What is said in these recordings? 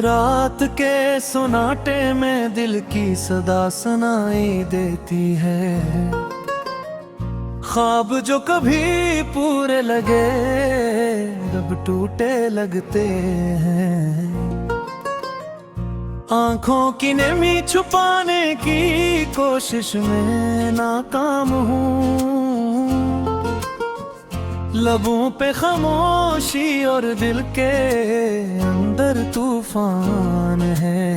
रात के सुनाटे में दिल की सदा सुनाई देती है। ख्वाब जो कभी पूरे लगे रब टूटे लगते हैं। आंखों की नमी छुपाने की कोशिश में नाकाम हूँ। लबों पे खामोशी और दिल के अंदर तूफान है।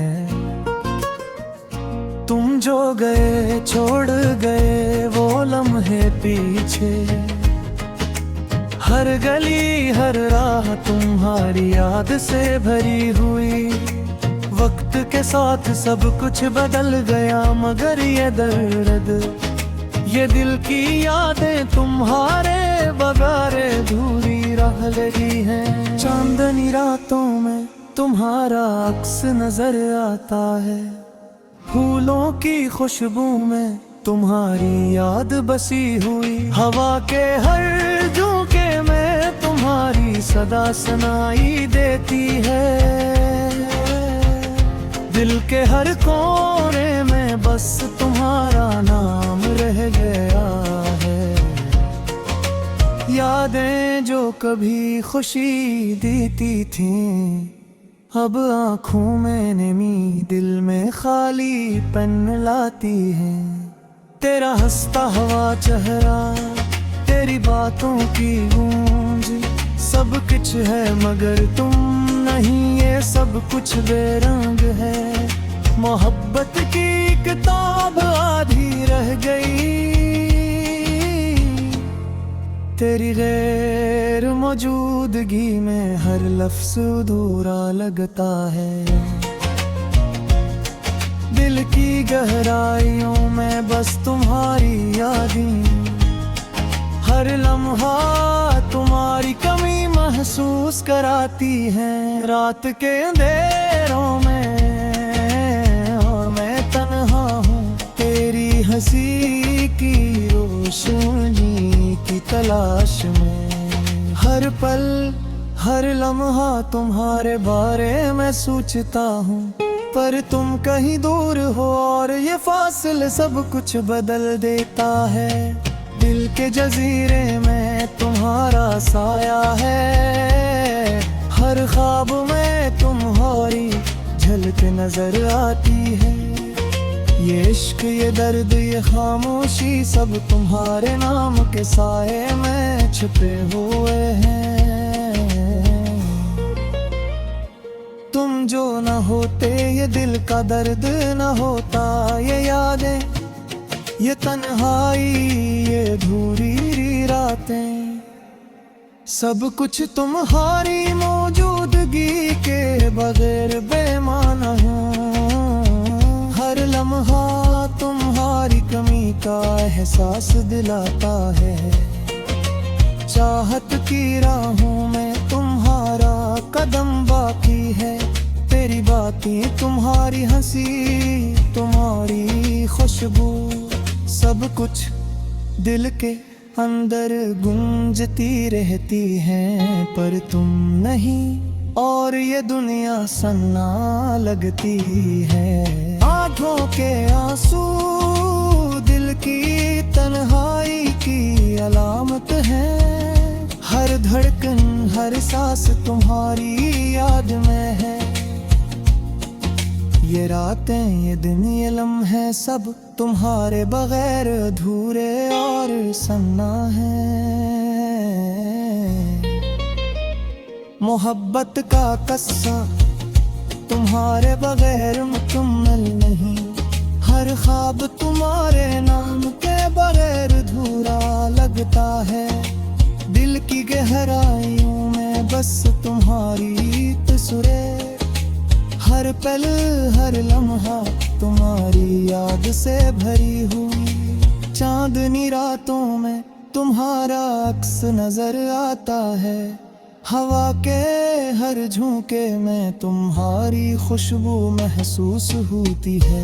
तुम जो गए छोड़ गए वो लम्हे पीछे। हर गली हर राह तुम्हारी याद से भरी हुई। वक्त के साथ सब कुछ बदल गया मगर ये दर्द, ये दिल की यादें तुम्हारे बगारे अधूरी रह गई हैं। चांदनी रातों में तुम्हारा अक्स नजर आता है। फूलों की खुशबू में तुम्हारी याद बसी हुई। हवा के हर झोंके में तुम्हारी सदा सुनाई देती है। दिल के हर कोने में बस तुम्हारा नाम रह गया है। यादें जो कभी खुशी देती थीं, अब आँखों में नमी दिल में खालीपन लाती है। तेरा हंसता हुआ चेहरा, तेरी बातों की गूंज, सब कुछ है मगर तुम नहीं। ये सब कुछ बेरंग है। मोहब्बत की किताब आधी रह गई। तेरी गैर मौजूदगी में हर लफ्ज़ अधूरा लगता है। दिल की गहराइयों में बस तुम्हारी यादें। हर लम्हा तुम्हारी कमी महसूस कराती है। रात के अंधेरों में और मैं तन्हा हूँ, तेरी हंसी की रोशनी की तलाश में। हर पल हर लम्हा तुम्हारे बारे में सोचता हूँ, पर तुम कहीं दूर हो और ये फासले सब कुछ बदल देता है। दिल के जजीरे में तुम्हारा साया है। हर ख्वाब में तुम्हारी झलक नजर आती है। ये इश्क ये दर्द ये खामोशी सब तुम्हारे नाम के साए में छुपे हुए हैं। तुम जो न होते ये दिल का दर्द न होता। ये यादें ये तन्हाई ये अधूरी रातें, सब कुछ तुम्हारी मौजूदगी के बगैर बेमाना हूँ। हर लम्हा तुम्हारी कमी का एहसास दिलाता है। चाहत की राहों में तुम्हारा कदम बाकी है। तेरी बातें तुम्हारी हंसी तुम्हारी खुशबू, सब कुछ दिल के अंदर गूंजती रहती है। पर तुम नहीं और ये दुनिया सन्ना लगती है। आँखों के आंसू दिल की तन्हाई की अलामत है। हर धड़कन हर सांस तुम्हारी याद में है। ये रातें ये दिन ये लम्हे सब तुम्हारे बगैर अधूरे और सन्ना है। मोहब्बत का कस्सा तुम्हारे बगैर मुकम्मल नहीं। हर ख्वाब तुम्हारे नाम के बगैर अधूरा लगता है। दिल की गहराइयों में बस तुम्हारी तस्वीरें। हर पल हर लम्हा तुम्हारी याद से भरी हुई। चांदनी रातों में तुम्हारा अक्स नजर आता है। हवा के हर झोंके में तुम्हारी खुशबू महसूस होती है।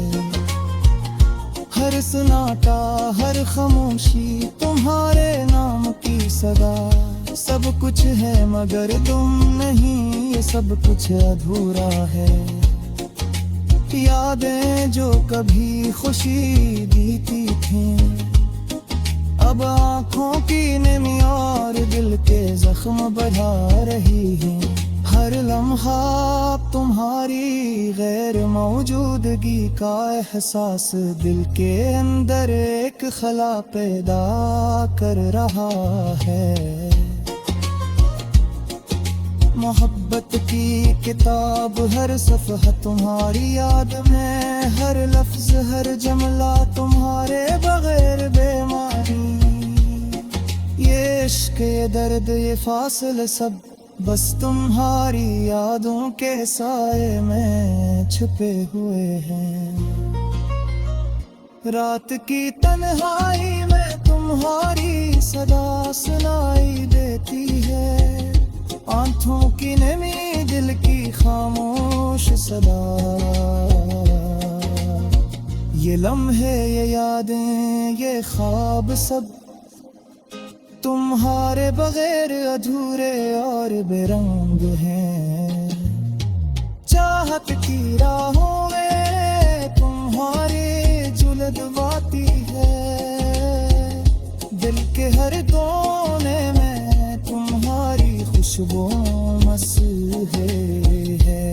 हर सन्नाटा हर खामोशी तुम्हारे नाम की सदा। सब कुछ है मगर तुम नहीं, ये सब कुछ अधूरा है। यादें जो कभी खुशी देती थीं, अब आँखों की नमी और दिल के जख्म बढ़ा रही हैं। हर लम्हा तुम्हारी गैर मौजूदगी का एहसास दिल के अंदर एक खला पैदा कर रहा है। मोहब्बत की किताब हर सफ़हा तुम्हारी याद में, हर लफ्ज हर जुमला तुम्हारे बगैर बेमानी। ये इश्क ये दर्द ये फासले सब बस तुम्हारी यादों के साए में छुपे हुए हैं। रात की तन्हाई में तुम्हारी सदा सुनाई देती है, आंखों की नमी दिल की खामोश सदा। ये लम्हे ये यादें ये ख्वाब सब तुम्हारे बगैर अधूरे और बेरंग हैं। चाहत की राहों में तुम्हारी जुल्दवाती है, दिल के हर कोने में तुम्हारी खुशबू मसहे है।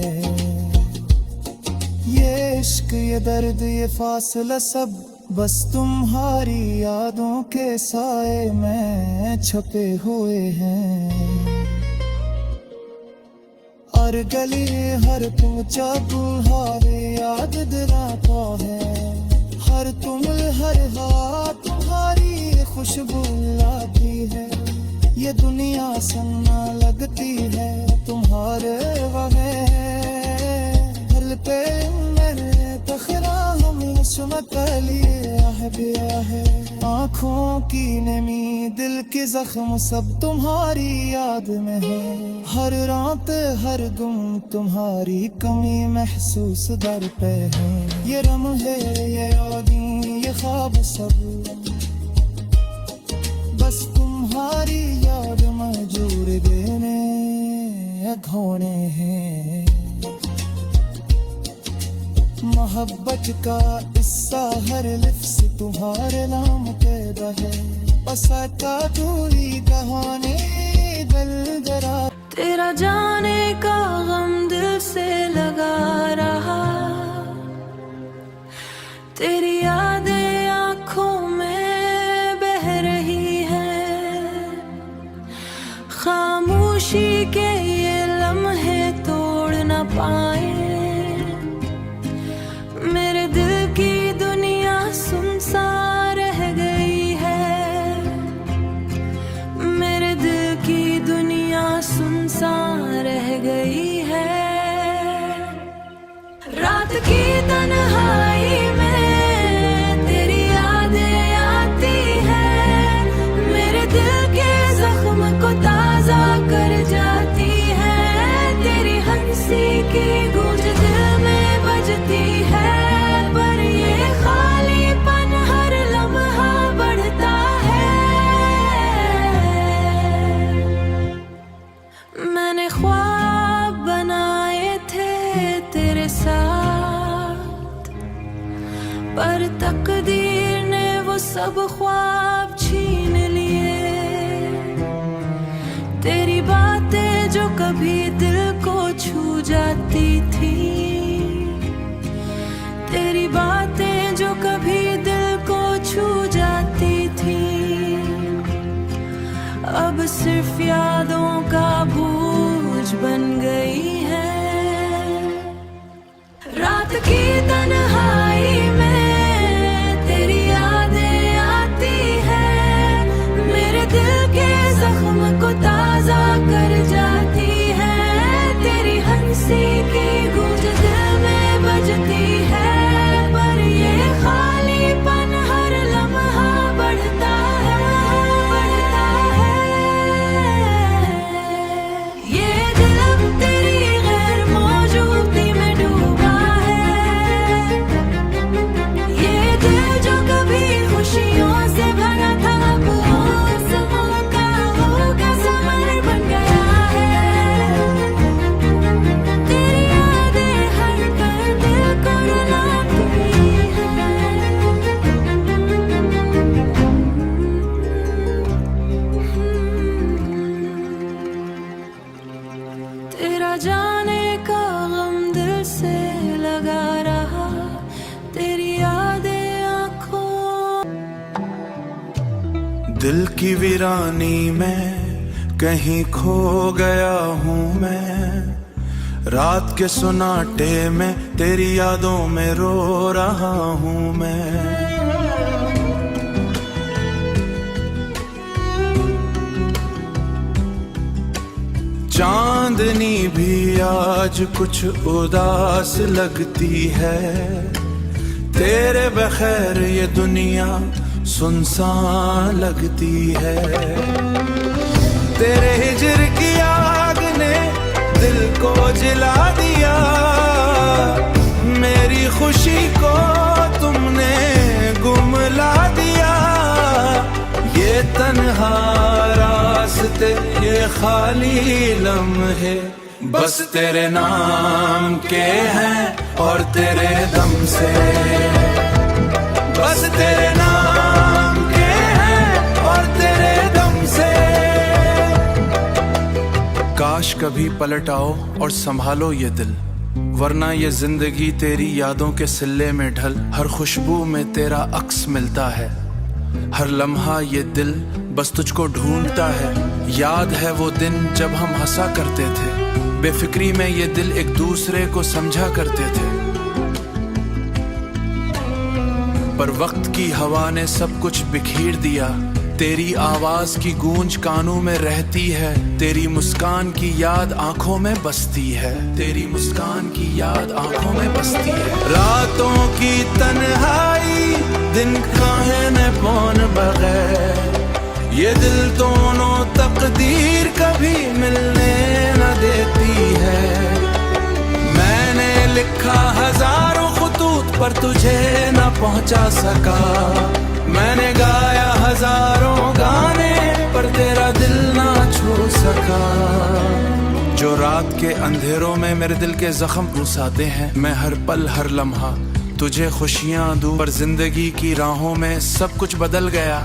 ये इश्क ये दर्द ये फासला सब बस तुम्हारी यादों के साए में छपे हुए हैं। हर गली हर कूचा तुम्हारे याद दिलाता है, हर तुमल हर हाथ तुम्हारी खुशबू लाती है। ये दुनिया सन्ना लगती है तुम्हारे बगैर, दिल पे मेरे तखरा हम सुमत लिए है। आँखों की नमी दिल के जख्म सब तुम्हारी याद में है। हर रात हर गुम तुम्हारी कमी महसूस दर पे है। ये लम्हे ये यादें ये ख्वाब सब बस तुम्हारी याद मजूर देने घोने हैं। मोहब्बत का किस्सा हर लिफ्स तुम्हारे नाम पैदा है, बसा का दूरी कहानी दिल जरा। तेरा जाने का गम दिल से लगा रहा, तेरी यादें आँखों में बह रही है। खामोशी के ये लम्हे तोड़ न पाए, मेरे दिल की दुनिया सुनसान रह गई है। मेरे दिल की दुनिया सुनसान रह गई है। रात की तन्हाई में तेरी यादें आती है, मेरे दिल के जख्म को ताजा कर जाती है। तेरी हंसी की गूंज दिल में बजती है, पर ये खालीपन हर लम्हा बढ़ता है। मैंने ख्वाब बनाए थे तेरे साथ, पर तकदीर ने वो सब ख्वाब छीन लिए। तेरी बातें जो कभी दिल को छू जाती थी, तेरी बातें जो कभी दिल को छू जाती थी, अब सिर्फ यादों का बोझ बन गई है। रात की तन्हाई में तेरी यादें आती है, मेरे दिल के जख्म को ताजा कर जाती है। तेरी हंसी की गूंज दिल में बजती है, पर ये खालीपन हर लम्हा बढ़ता है, बढ़ता है। ये दिल अब तेरी गैर मौजूदगी में डूबा है। ये दिल जो कभी खुशियों से भरा था, अब मौसमों का होगा समय। दिल की वीरानी में कहीं खो गया हूँ मैं, रात के सुनाटे में तेरी यादों में रो रहा हूँ मैं। चांदनी भी आज कुछ उदास लगती है, तेरे बगैर ये दुनिया सुनसान लगती है। तेरे हिजर की आग ने दिल को जला दिया, मेरी खुशी को तुमने गुमला दिया। ये तन्हा रास्ते, ये खाली लम्हे बस तेरे नाम के हैं और तेरे दम से, बस तेरे नाम के हैं और तेरे दम से। काश कभी पलट आओ और संभालो ये दिल, वरना ये जिंदगी तेरी यादों के सिले में ढल। हर खुशबू में तेरा अक्स मिलता है, हर लम्हा ये दिल बस तुझको ढूंढता है। याद है वो दिन जब हम हंसा करते थे, बेफिक्री में ये दिल एक दूसरे को समझा करते थे। पर वक्त की हवा ने सब कुछ बिखेर दिया, तेरी आवाज की गूंज कानों में रहती है, तेरी मुस्कान की याद आंखों में बसती है, तेरी मुस्कान की याद आंखों में बसती है। रातों की तन्हाई दिन कहने पौन बगैर, ये दिल दोनों तकदीर कभी मिलने न देती है। मैंने लिखा हजारों खुतूत पर तुझे न पहुंचा सका, मैंने गाया हजारों गाने पर तेरा दिल ना छू सका। जो रात के अंधेरों में मेरे दिल के जख्म घुसाते हैं, मैं हर पल हर लम्हा तुझे खुशियां दूं। पर जिंदगी की राहों में सब कुछ बदल गया,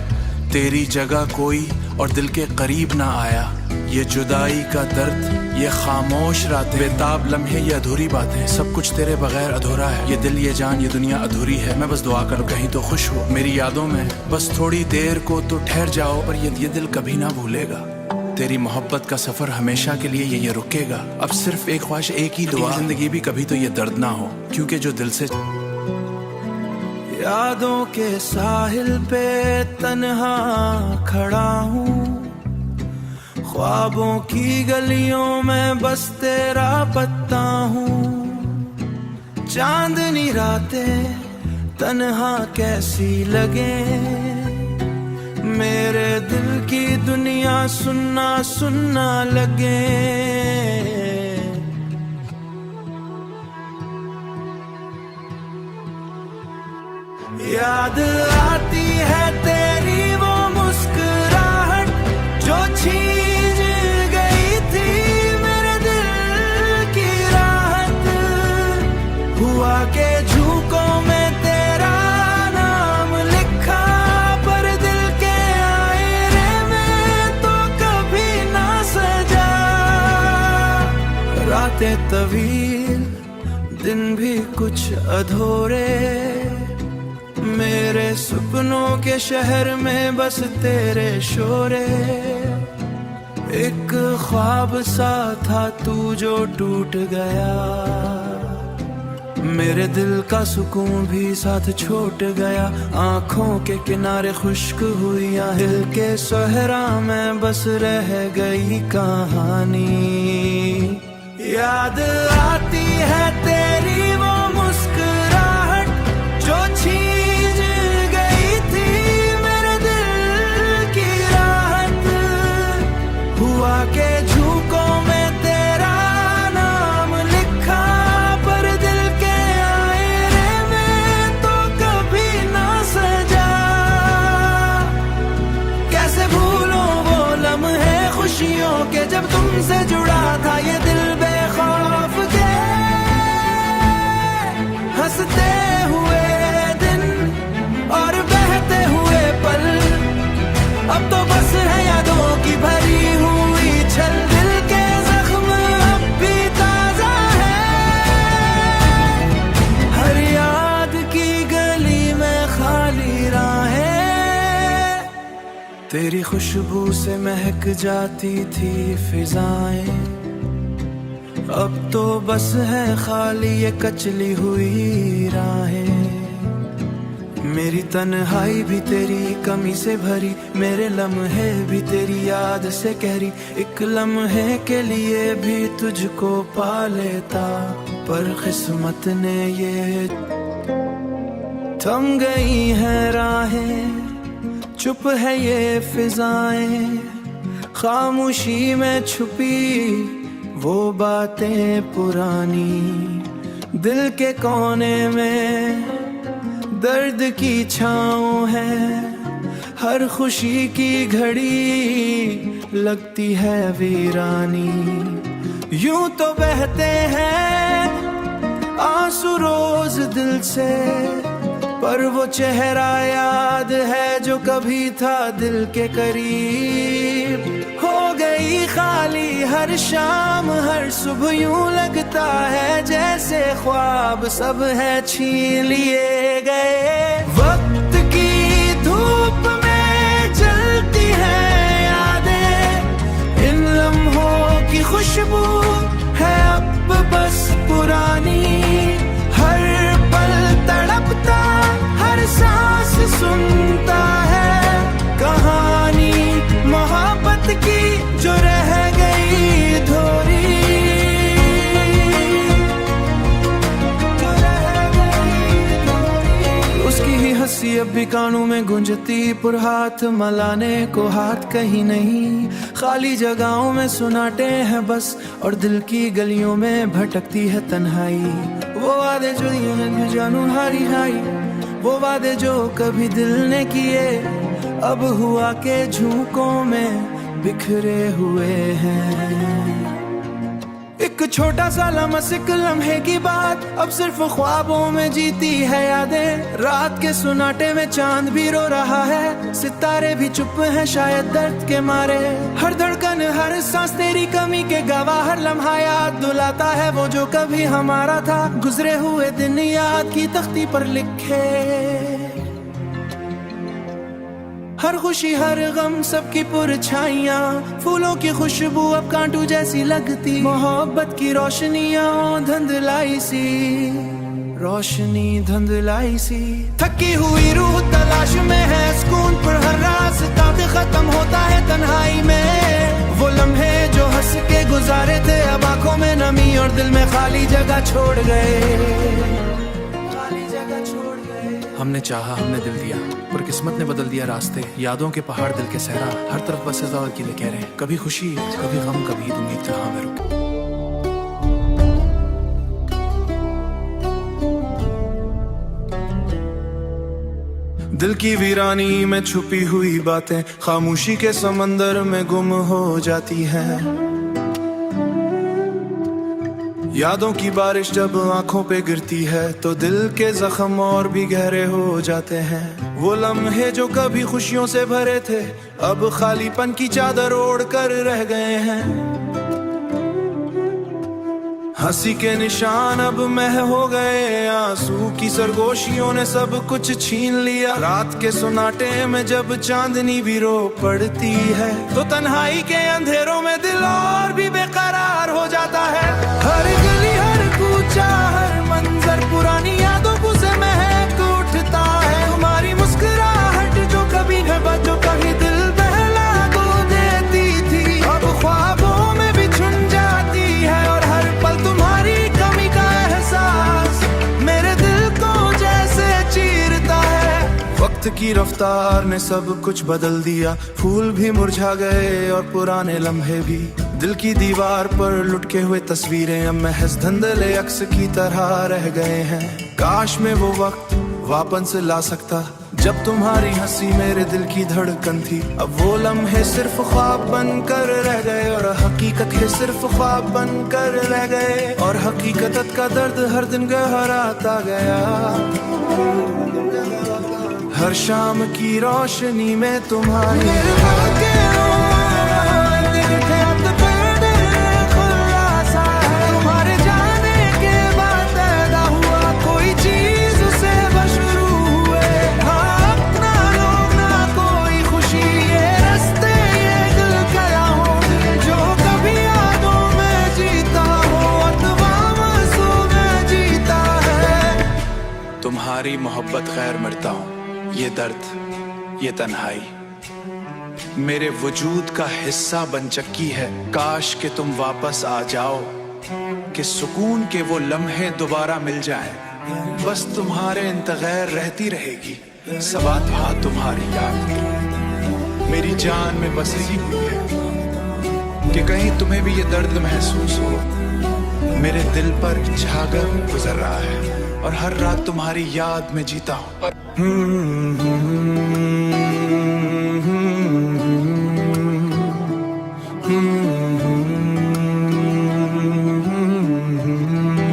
तेरी जगह कोई और दिल के करीब ना आया। ये जुदाई का दर्द, ये खामोश रातें, बेताब लम्हे, ये अधूरी बातें, सब कुछ तेरे बगैर अधूरा है। ये दिल, ये जान, ये दुनिया अधूरी है। मैं बस दुआ करूं कहीं तो खुश हो मेरी यादों में, बस थोड़ी देर को तो ठहर जाओ। पर ये दिल कभी ना भूलेगा, तेरी मोहब्बत का सफर हमेशा के लिए ये रुकेगा। अब सिर्फ एक ख्वाहिश, एक ही दुआ, जिंदगी भी कभी तो ये दर्द ना हो, क्योंकि जो दिल से। यादों के साहिल पे तन्हा खड़ा हूँ, ख्वाबों की गलियों में बस तेरा पत्ता हूँ। चांदनी रातें तन्हा कैसी लगे, मेरे दिल की दुनिया सुन्ना सुन्ना लगे। याद आती है तेरी वो मुस्कुराहट जो छीन गई थी मेरे दिल की राहत। हुआ के झूकों में तेरा नाम लिखा, पर दिल के आईने में तो कभी ना सजा। रातें तवील, दिन भी कुछ अधूरे, मेरे सपनों के शहर में बस तेरे शोरे। एक ख्वाब सा था तू जो टूट गया, मेरे दिल का सुकून भी साथ छूट गया। आंखों के किनारे खुश्क हुई, हिल के सहरा में बस रह गई कहानी। याद आती है तेरी वो मुस्कुराहट जो छीन गई थी मेरे दिल की राहत। हुआ के झूकों में तेरा नाम लिखा, पर दिल के आईने में तो कभी ना सजा। कैसे भूलों वो लम्हे खुशियों के जब तुमसे जुड़ा था ये दिल बेखौफ के। हंसते हुए दिन और बहते हुए पल, अब तो बस है यादों की भरी हुई छल। दिल के जख्म अब भी ताजा है, हर याद की गली में खाली राहें। तेरी खुशबू से महक जाती थी फिजाएं, अब तो बस है खाली ये कचली हुई राहें। मेरी तन्हाई भी तेरी कमी से भरी, मेरे लम्हे भी तेरी याद से गहरी। एक लम्हे के लिए भी तुझको पा लेता, पर किस्मत ने ये थम गई हैं राहें, चुप है ये फिजाएं, खामोशी में छुपी वो बातें पुरानी। दिल के कोने में दर्द की छाँव है, हर खुशी की घड़ी लगती है वीरानी। यूं तो बहते हैं आंसू रोज दिल से, पर वो चेहरा याद है जो कभी था दिल के करीब। हो गई खाली हर शाम हर सुबह, यूं लगता है जैसे ख्वाब सब है छीन लिए गए। वक्त की धूप में जलती है यादें, इन लम्हों की खुशबू है अब बस पुरानी। हर पल तड़पता, हर सांस सुनता है कहानी मोहब्बत की जो रह गई धोरी, जो रह गई धोरी। उसकी ही हंसी अब भी कानों में गूंजती, पुरहाथ मलाने को हाथ कहीं नहीं। खाली जगहों में सुनाटे हैं बस, और दिल की गलियों में भटकती है तन्हाई। वो वादे जो दिए जानू हारी हाई, वो वादे जो कभी दिल ने किए, अब हुआ के झोंकों में बिखरे हुए हैं। एक छोटा सा लम्हा एक लम्हे की बात, अब सिर्फ ख्वाबों में जीती है यादें। रात के सुनाटे में चांद भी रो रहा है, सितारे भी चुप हैं शायद दर्द के मारे। हर धड़कन हर सांस तेरी कमी के गवाह, हर लम्हा याद दुलाता है वो जो कभी हमारा था। गुजरे हुए दिन याद की तख्ती पर लिखे, हर खुशी हर गम सबकी परछाइयाँ। फूलों की खुशबू अब कांटू जैसी लगती, मोहब्बत की रोशनियाँ धुंधलाई सी, रोशनी धुंधलाई सी। थकी हुई रूह तलाश में है सुकून, पर हर रास्ता भी खत्म होता है तन्हाई में। वो लम्हे जो हंस के गुजारे थे अब आंखों में नमी और दिल में खाली जगह छोड़ गए। हमने चाहा हमने दिल दिया, पर किस्मत ने बदल दिया रास्ते। यादों के पहाड़ दिल के सहरा, हर तरफ बस और किले कह रहे हैं। कभी खुशी कभी गम कभी उम्मीद जहां में रुक। दिल की वीरानी में छुपी हुई बातें खामोशी के समंदर में गुम हो जाती हैं। यादों की बारिश जब आंखों पे गिरती है तो दिल के जख्म और भी गहरे हो जाते हैं। वो लम्हे जो कभी खुशियों से भरे थे अब खालीपन की चादर ओढ़ कर रह गए हैं। हंसी के निशान अब मह हो गए, आंसू की सरगोशियों ने सब कुछ छीन लिया। रात के सुनाटे में जब चांदनी भी रो पड़ती है तो तन्हाई के अंधेरों में दिल और भी बेकरार हो जाता है। हर गली हर कूचा हर मंजर पुरानी यादों से महक उठता है। तुम्हारी मुस्कुराहट जो कभी है जो कभी दिल बहला को देती थी, अब ख्वाबों में भी छुन जाती है। और हर पल तुम्हारी कमी का एहसास मेरे दिल को जैसे चीरता है। वक्त की रफ्तार ने सब कुछ बदल दिया, फूल भी मुरझा गए और पुराने लम्हे भी। दिल की दीवार पर लुटके हुए तस्वीरें अब महज धुंधले अक्स की तरह रह गए हैं। काश में वो वक्त वापस ला सकता जब तुम्हारी हंसी मेरे दिल की धड़कन थी। अब वो लम्हे सिर्फ ख्वाब बन कर रह गए और हकीकत है सिर्फ ख्वाब बन कर रह गए। और हकीकत का दर्द हर दिन गहराता गया। हर शाम की रोशनी में तुम्हारी खुशी ये बदगैर मरता हूँ। ये दर्द, ये तन्हाई मेरे वजूद का हिस्सा बन चुकी है। काश कि तुम वापस आ जाओ, कि सुकून के वो लम्हे दोबारा मिल जाएं। बस तुम्हारे इंतज़ार रहती रहेगी, सबात हाँ तुम्हारी याद मेरी जान में बसी हुई है। कि कहीं तुम्हें भी ये दर्द महसूस हो। मेरे दिल पर छागर गुजर रहा है और हर रात तुम्हारी याद में जीता हूँ।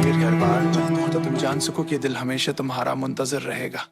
फिर हर बार चाहता हूँ तो तुम जान सको कि दिल हमेशा तुम्हारा मुंतजर रहेगा।